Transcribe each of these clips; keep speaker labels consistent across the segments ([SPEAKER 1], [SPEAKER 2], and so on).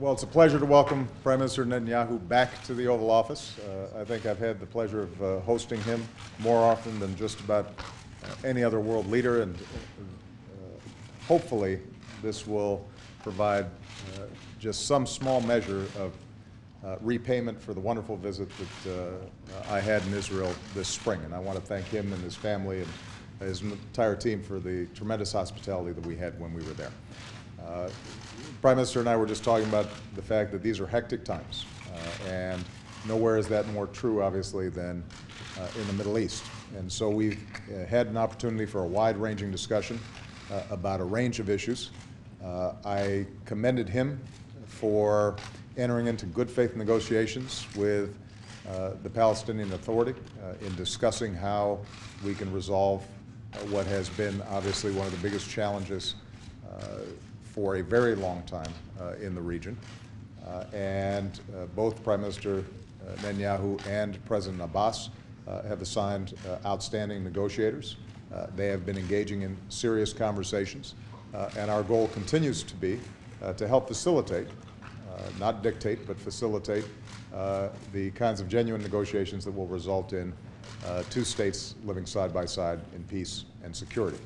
[SPEAKER 1] Well, it's a pleasure to welcome Prime Minister Netanyahu back to the Oval Office. I think I've had the pleasure of hosting him more often than just about any other world leader, and hopefully this will provide just some small measure of repayment for the wonderful visit that I had in Israel this spring. And I want to thank him and his family and his entire team for the tremendous hospitality that we had when we were there. Prime Minister and I were just talking about the fact that these are hectic times, and nowhere is that more true, obviously, than in the Middle East. And so we've had an opportunity for a wide-ranging discussion about a range of issues. I commended him for entering into good faith negotiations with the Palestinian Authority in discussing how we can resolve what has been obviously one of the biggest challenges for a very long time in the region. And both Prime Minister Netanyahu and President Abbas have assigned outstanding negotiators. They have been engaging in serious conversations, and our goal continues to be to help facilitate, not dictate, but facilitate the kinds of genuine negotiations that will result in two states living side by side in peace and security.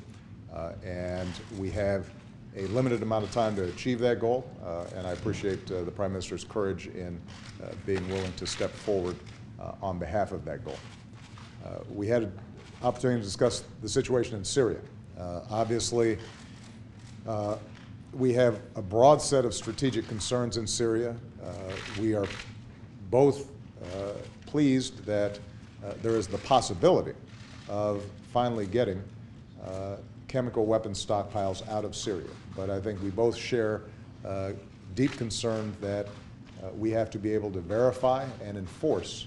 [SPEAKER 1] And we have a limited amount of time to achieve that goal, and I appreciate the Prime Minister's courage in being willing to step forward on behalf of that goal. We had an opportunity to discuss the situation in Syria. Obviously, we have a broad set of strategic concerns in Syria. We are both pleased that there is the possibility of finally getting chemical weapons stockpiles out of Syria. But I think we both share deep concern that we have to be able to verify and enforce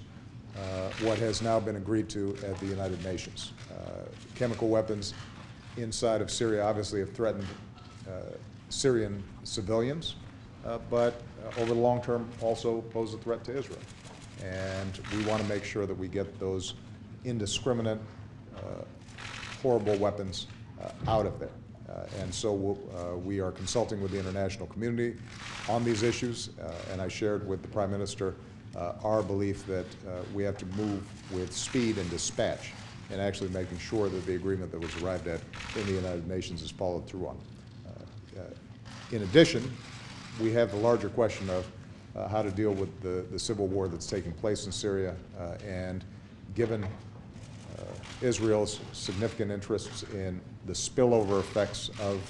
[SPEAKER 1] what has now been agreed to at the United Nations. Chemical weapons inside of Syria obviously have threatened Syrian civilians, but over the long term also pose a threat to Israel. And we want to make sure that we get those indiscriminate, horrible weapons out of there. And so we are consulting with the international community on these issues, and I shared with the Prime Minister our belief that we have to move with speed and dispatch in actually making sure that the agreement that was arrived at in the United Nations is followed through on. In addition, we have the larger question of how to deal with the civil war that's taking place in Syria, and given Israel's significant interests in the spillover effects of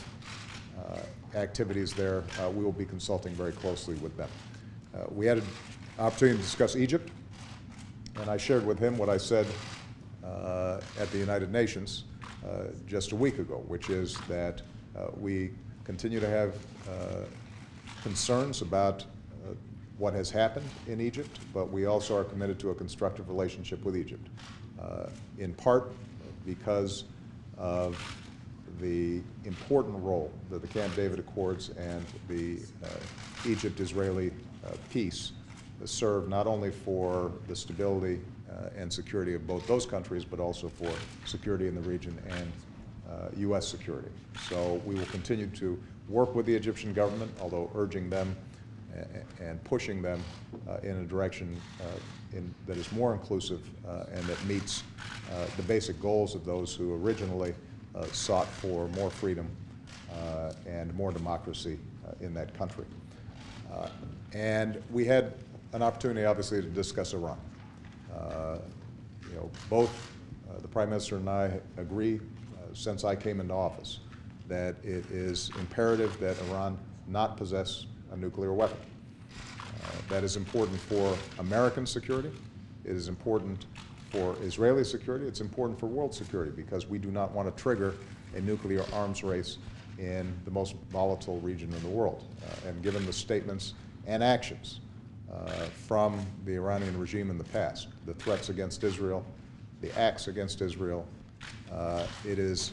[SPEAKER 1] activities there, we will be consulting very closely with them. We had an opportunity to discuss Egypt, and I shared with him what I said at the United Nations just a week ago, which is that we continue to have concerns about what has happened in Egypt, but we also are committed to a constructive relationship with Egypt, in part because of the important role that the Camp David Accords and the Egypt-Israeli peace serve not only for the stability and security of both those countries, but also for security in the region and U.S. security. So we will continue to work with the Egyptian government, although urging them and pushing them in a direction that is more inclusive and that meets the basic goals of those who originally sought for more freedom and more democracy in that country. And we had an opportunity, obviously, to discuss Iran. Both the Prime Minister and I agree, since I came into office, that it is imperative that Iran not possess a nuclear weapon. That is important for American security. It is important for Israeli security. It's important for world security, because we do not want to trigger a nuclear arms race in the most volatile region in the world. And given the statements and actions from the Iranian regime in the past, the threats against Israel, the acts against Israel, it is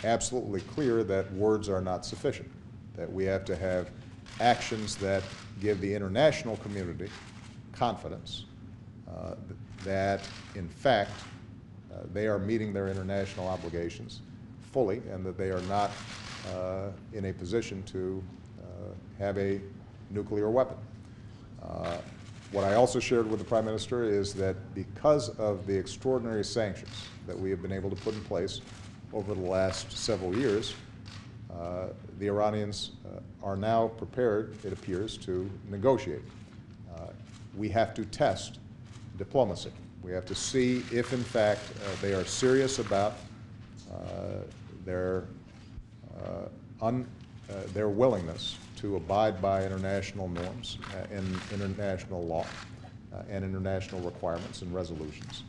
[SPEAKER 1] absolutely clear that words are not sufficient, that we have to have actions that give the international community confidence that, in fact, they are meeting their international obligations fully, and that they are not in a position to have a nuclear weapon. What I also shared with the Prime Minister is that because of the extraordinary sanctions that we have been able to put in place over the last several years, the Iranians are now prepared, it appears, to negotiate. We have to test diplomacy. We have to see if, in fact, they are serious about their willingness to abide by international norms and international law and international requirements and resolutions.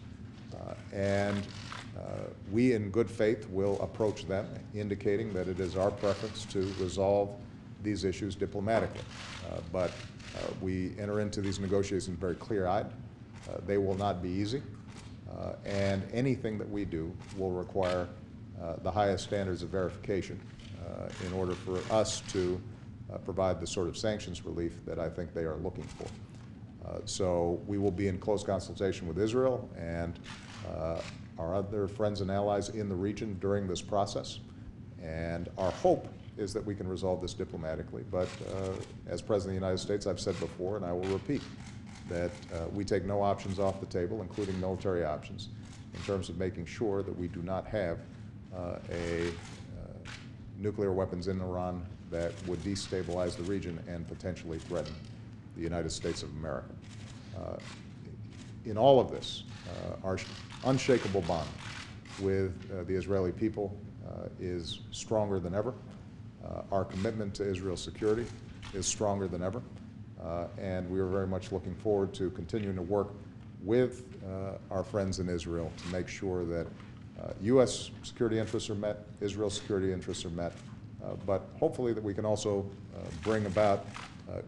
[SPEAKER 1] We, in good faith, will approach them, indicating that it is our preference to resolve these issues diplomatically. But we enter into these negotiations very clear-eyed. They will not be easy, and anything that we do will require the highest standards of verification in order for us to provide the sort of sanctions relief that I think they are looking for. So we will be in close consultation with Israel and our other friends and allies in the region during this process. And our hope is that we can resolve this diplomatically. But as President of the United States, I've said before, and I will repeat, that we take no options off the table, including military options, in terms of making sure that we do not have nuclear weapons in Iran that would destabilize the region and potentially threaten the United States of America. In all of this, our unshakable bond with the Israeli people is stronger than ever. Our commitment to Israel's security is stronger than ever. And we are very much looking forward to continuing to work with our friends in Israel to make sure that U.S. security interests are met, Israel's security interests are met, but hopefully that we can also bring about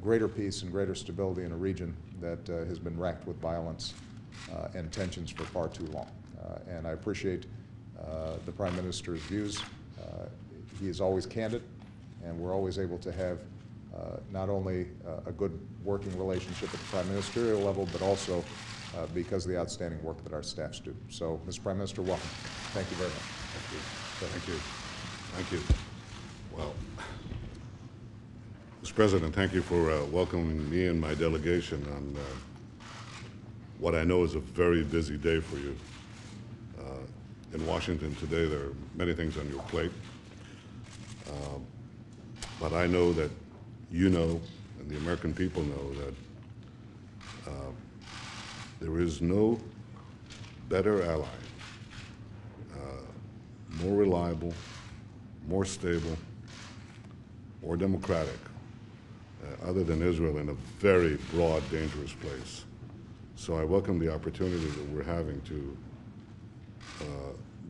[SPEAKER 1] greater peace and greater stability in a region that has been racked with violence and tensions for far too long. And I appreciate the Prime Minister's views. He is always candid, and we're always able to have not only a good working relationship at the prime ministerial level, but also because of the outstanding work that our staffs do. So, Mr. Prime Minister, welcome. Thank you very much.
[SPEAKER 2] Thank you. Thank you. Thank you. Well, Mr. President, thank you for welcoming me and my delegation on what I know is a very busy day for you. In Washington today, there are many things on your plate. But I know that you know, and the American people know, that there is no better ally, more reliable, more stable, more democratic, other than Israel in a very broad, dangerous place. So I welcome the opportunity that we're having to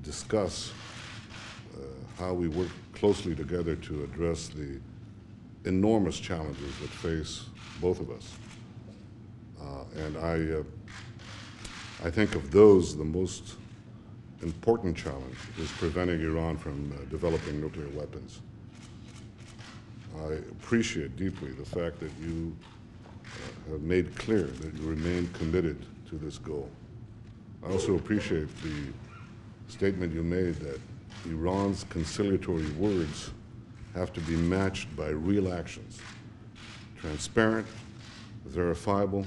[SPEAKER 2] discuss how we work closely together to address the enormous challenges that face both of us. And I think of those, the most important challenge is preventing Iran from developing nuclear weapons. I appreciate deeply the fact that you have made clear that you remain committed to this goal. I also appreciate the statement you made that Iran's conciliatory words have to be matched by real actions, transparent, verifiable,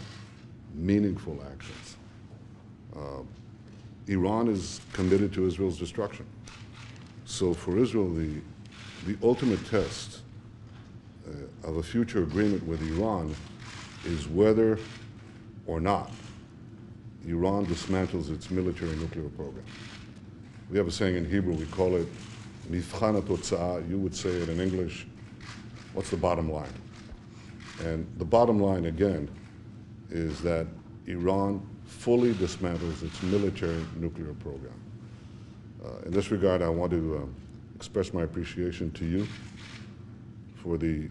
[SPEAKER 2] meaningful actions. Iran is committed to Israel's destruction. So for Israel, the ultimate test of a future agreement with Iran is whether or not Iran dismantles its military nuclear program. We have a saying in Hebrew, we call it Mifchan HaTotza'ah. You would say it in English, what's the bottom line? And the bottom line, again, is that Iran fully dismantles its military nuclear program. In this regard, I want to express my appreciation to you for the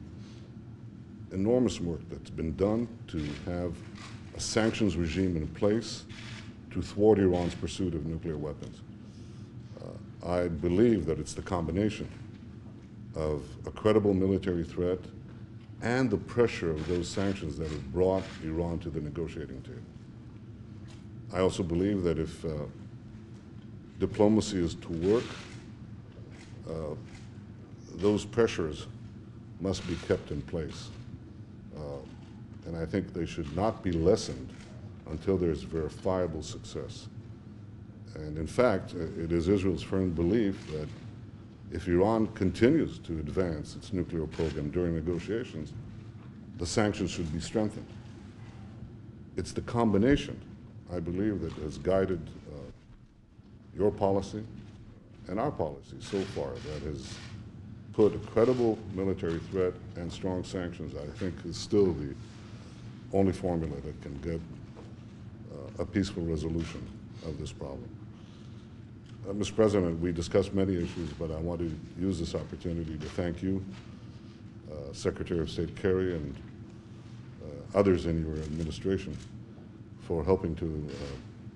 [SPEAKER 2] enormous work that's been done to have a sanctions regime in place to thwart Iran's pursuit of nuclear weapons. I believe that it's the combination of a credible military threat and the pressure of those sanctions that have brought Iran to the negotiating table. I also believe that if diplomacy is to work, those pressures must be kept in place. And I think they should not be lessened until there's verifiable success. And in fact, it is Israel's firm belief that if Iran continues to advance its nuclear program during negotiations, the sanctions should be strengthened. It's the combination, I believe, that has guided your policy and our policy so far that has put a credible military threat and strong sanctions, I think, is still the only formula that can get a peaceful resolution of this problem. Mr. President, we discussed many issues, but I want to use this opportunity to thank you, Secretary of State Kerry, and others in your administration for helping to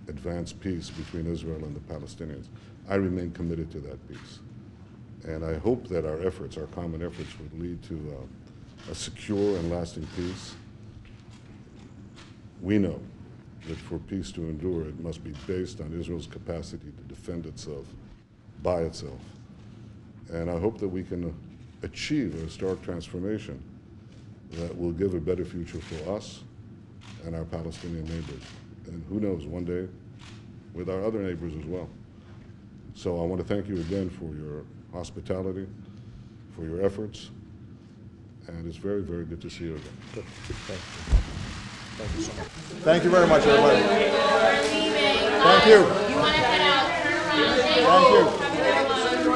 [SPEAKER 2] advance peace between Israel and the Palestinians. I remain committed to that peace. And I hope that our efforts, our common efforts, would lead to a secure and lasting peace. We know that for peace to endure, it must be based on Israel's capacity to defend itself by itself. And I hope that we can achieve a historic transformation that will give a better future for us and our Palestinian neighbors. And who knows, one day with our other neighbors as well. So I want to thank you again for your hospitality, for your efforts, and it's very, very good to see you again.
[SPEAKER 1] Good. Thank you. Thank you so much. Thank you very much, everybody. Thank you.
[SPEAKER 3] You want to head out, turn around,
[SPEAKER 1] Thank you.